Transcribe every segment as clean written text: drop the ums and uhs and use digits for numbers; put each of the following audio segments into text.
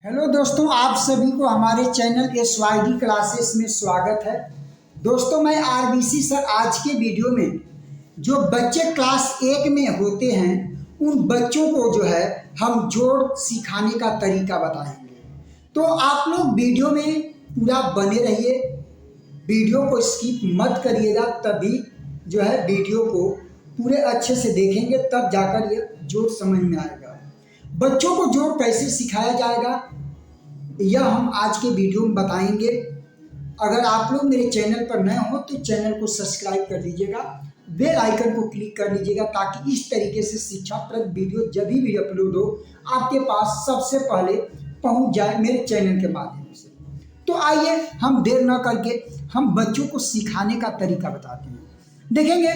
Hello दोस्तों, आप सभी को हमारे चैनल SYD क्लासेस में स्वागत है। दोस्तों, मैं RBC सर आज के वीडियो में जो बच्चे क्लास 1 में होते हैं उन बच्चों को जो है हम जोड़ सिखाने का तरीका बताएंगे। तो आप लोग वीडियो में पूरा बने रहिए, वीडियो को स्किप मत करिएगा, तभी जो है वीडियो को पूरे अच्छे से देखेंगे, तब जाकर ये जोड़ समझ में आएगा। बच्चों को जोड़ कैसे सिखाया जाएगा यह हम आज के वीडियो में बताएंगे। अगर आप लोग मेरे चैनल पर नए हो तो चैनल को सब्सक्राइब कर लीजिएगा, बेल आइकन को क्लिक कर लीजिएगा, ताकि इस तरीके से शिक्षाप्रद वीडियो जब भी अपलोड हो आपके पास सबसे पहले पहुंच जाए मेरे चैनल के माध्यम से। तो आइए हम देर न करके हम बच्चों को सिखाने का तरीका बताते हैं। देखेंगे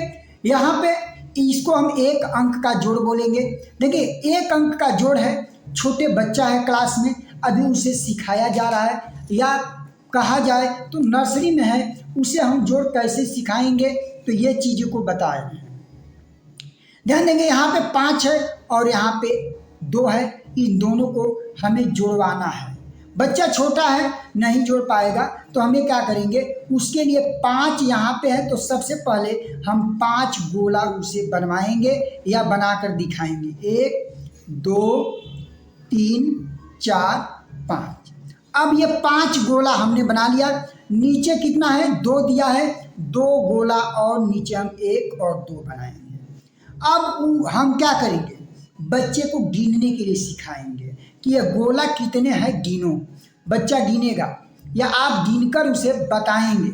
यहाँ पे इसको हम एक अंक का जोड़ बोलेंगे। देखिए, एक अंक का जोड़ है, छोटे बच्चा है क्लास में, अभी उसे सिखाया जा रहा है, या कहा जाए तो नर्सरी में है, उसे हम जोड़ कैसे सिखाएंगे तो ये चीज़ों को बता रहे हैं। ध्यान देंगे, यहाँ पे 5 है और यहाँ पे 2 है, इन दोनों को हमें जोड़वाना है। बच्चा छोटा है, नहीं जोड़ पाएगा, तो हमें क्या करेंगे, उसके लिए 5 यहाँ पे है, तो सबसे पहले हम 5 गोला उसे बनवाएंगे या बनाकर दिखाएंगे। 1 2 3 4 5। अब ये 5 गोला हमने बना लिया। नीचे कितना है, 2 दिया है, 2 गोला और नीचे हम 1 और 2 बनाएंगे। अब हम क्या करेंगे, बच्चे को गिनने के लिए सिखाएंगे कि ये गोला कितने हैं, गिनो। बच्चा गिनेगा या आप गिनकर उसे बताएंगे।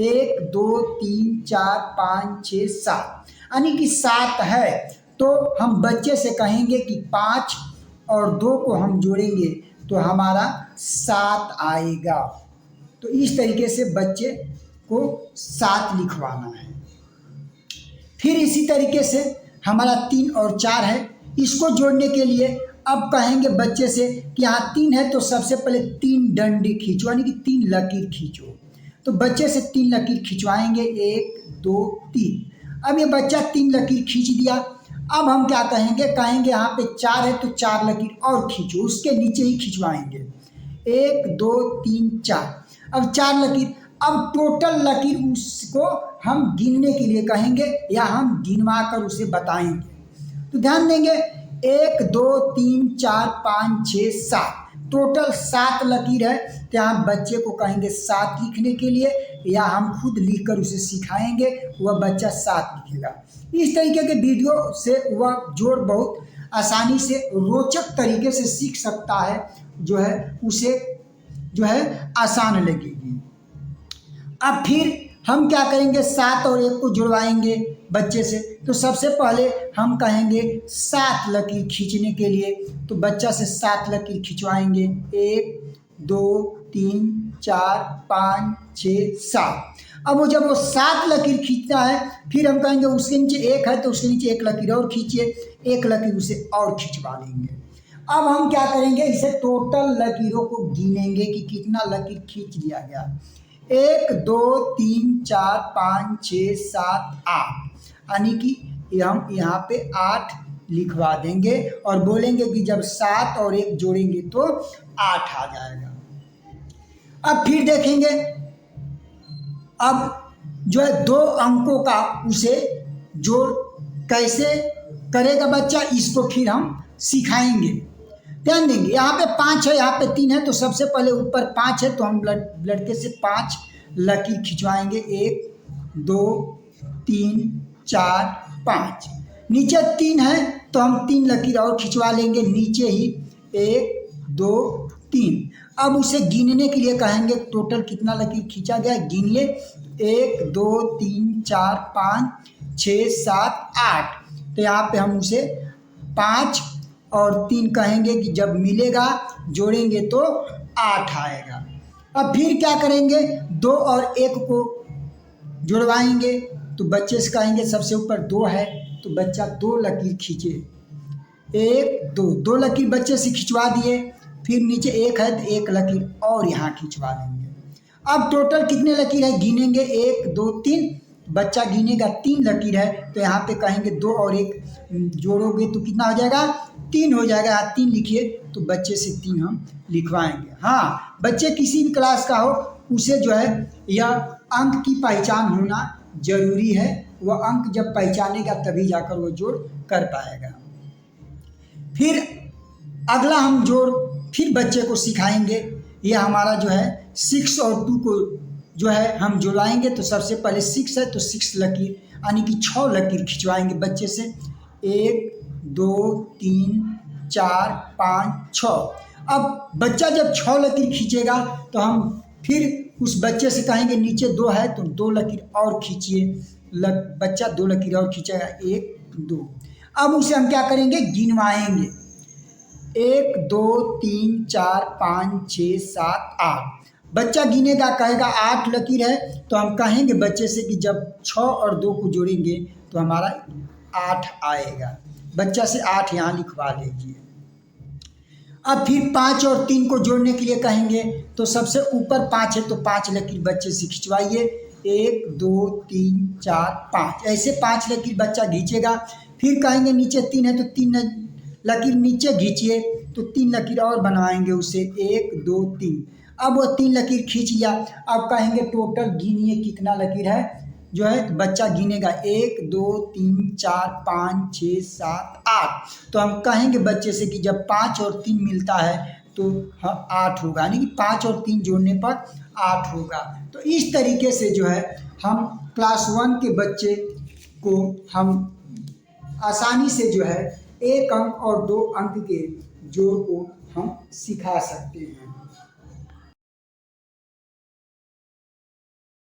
1 2 3 4 5 6 7, यानी कि 7 है। तो हम बच्चे से कहेंगे कि 5 और 2 को हम जोड़ेंगे तो हमारा 7 आएगा। तो इस तरीके से बच्चे को 7 लिखवाना है। फिर इसी तरीके से हमारा 3 और 4 है, इसको जोड़ने के लिए अब कहेंगे बच्चे से कि यहाँ 3 है, तो सबसे पहले 3 डंडे खींचो, यानी कि 3 लकीर खींचो। तो बच्चे से 3 लकीर खिंचवाएंगे, 1 2 3। अब ये बच्चा 3 लकीर खींच दिया। अब हम क्या कहेंगे, यहाँ पे 4 है तो 4 लकीर और खींचो, उसके नीचे ही खिंचवाएंगे। 1 2 3 4। अब 4 लकीर। अब टोटल लकीर उसको हम गिनने के लिए कहेंगे या हम गिनवा कर उसे बताएंगे। तो ध्यान देंगे, 1 2 3 4 5 6 7, टोटल 7 लकीर है। तो यहाँ बच्चे को कहेंगे 7 लिखने के लिए, या हम खुद लिखकर उसे सिखाएंगे, वह बच्चा 7 लिखेगा। इस तरीके के वीडियो से वह जोड़ बहुत आसानी से रोचक तरीके से सीख सकता है, जो है उसे जो है आसान लगेगी। अब फिर हम क्या करेंगे, 7 और 1 को जुड़वाएंगे बच्चे से। तो सबसे पहले हम कहेंगे 7 लकीर खींचने के लिए, तो बच्चा से 7 लकीर खिंचवाएंगे। 1 2 3 4 5 6 7। अब वो जब वो 7 लकीर खींचता है, फिर हम कहेंगे उसके नीचे 1 है तो उसके नीचे 1 लकीर और खींचिए, 1 लकीर उसे और खिंचवा लेंगे। अब हम क्या करेंगे, इसे टोटल लकीरों को गिनेंगे कि कितना लकीर खींच लिया गया। 1 2 3 4 5 6 7 8, यानी कि हम यहाँ पे 8 लिखवा देंगे और बोलेंगे कि जब 7 और 1 जोड़ेंगे तो 8 आ जाएगा। अब फिर देखेंगे, अब जो है 2 अंकों का उसे जोड़ कैसे करेगा बच्चा, इसको फिर हम सिखाएंगे। ध्यान देंगे, यहाँ पे 5 है, यहाँ पे 3 है, तो सबसे पहले ऊपर 5 है तो हम लड़के से 5 लकीर खिंचवाएंगे। 1 2 3 4 5। नीचे 3 है तो हम 3 लकीर और खिंचवा लेंगे, नीचे ही 1 2 3। अब उसे गिनने के लिए कहेंगे टोटल कितना लकीर खींचा गया, गिनिए। 1 2 3 4 5 6 7 8। तो यहाँ पे हम उसे 5 और 3 कहेंगे कि जब मिलेगा जोड़ेंगे तो 8 आएगा। अब फिर क्या करेंगे, 2 और 1 को जुड़वाएंगे, तो बच्चे से कहेंगे सबसे ऊपर 2 है तो बच्चा 2 लकीर खींचे। 1 2, 2 लकीर बच्चे से खिंचवा दिए। फिर नीचे 1 है तो 1 लकीर और यहाँ खिंचवा देंगे। अब टोटल कितने लकीर है गिनेंगे, 1 2 3। बच्चा गिनेगा 3 लकीर है तो यहाँ पे कहेंगे 2 और 1 जोड़ोगे तो कितना हो जाएगा, 3 हो जाएगा, यहाँ 3 लिखिए तो बच्चे से 3 हम लिखवाएंगे। हाँ, बच्चे किसी भी क्लास का हो उसे जो है यह अंक की पहचान होना जरूरी है। वह अंक जब पहचानेगा तभी जाकर वो जोड़ कर पाएगा। फिर अगला हम जोड़ फिर बच्चे को सिखाएंगे। ये हमारा जो है 6 और 2 को जो है हम जुड़ाएंगे। तो सबसे पहले 6 है तो 6 लकीर यानी कि 6 लकीर खिंचवाएंगे बच्चे से। 1 2 3 4 5 6। अब बच्चा जब 6 लकीर खींचेगा तो हम फिर उस बच्चे से कहेंगे नीचे 2 है तो 2 लकीर और खींचिए। बच्चा 2 लकीर और खींचेगा, 1 2। अब उसे हम क्या करेंगे, गिनवाएंगे। 1 2 3 4 5 6 7 8। बच्चा गिनेगा, कहेगा 8 लकीर है तो हम कहेंगे बच्चे से कि जब 6 और 2 को जोड़ेंगे तो हमारा 8 आएगा। बच्चा से 8 यहाँ लिखवा लीजिए। अब फिर 5 और 3 को जोड़ने के लिए कहेंगे तो सबसे ऊपर 5 है तो 5 लकीर बच्चे से खिंचवाइए। 1 2 3 4 5, ऐसे 5 लकीर बच्चा खींचेगा। फिर कहेंगे नीचे 3 है तो 3 लकीर नीचे खींचिए तो 3 लकीर और बनवाएंगे उसे। 1 2 3। अब वो 3 लकीर खींच लिया। अब कहेंगे टोटल गिनिए कितना लकीर है जो है, तो बच्चा गिनेगा 1 2 3 4 5 6 7 8। तो हम कहेंगे बच्चे से कि जब 5 और 3 मिलता है तो 8 होगा, यानी कि 5 और 3 जोड़ने पर 8 होगा। तो इस तरीके से जो है हम क्लास 1 के बच्चे को हम आसानी से जो है 1 अंक और 2 अंक के जोड़ को हम सिखा सकते हैं।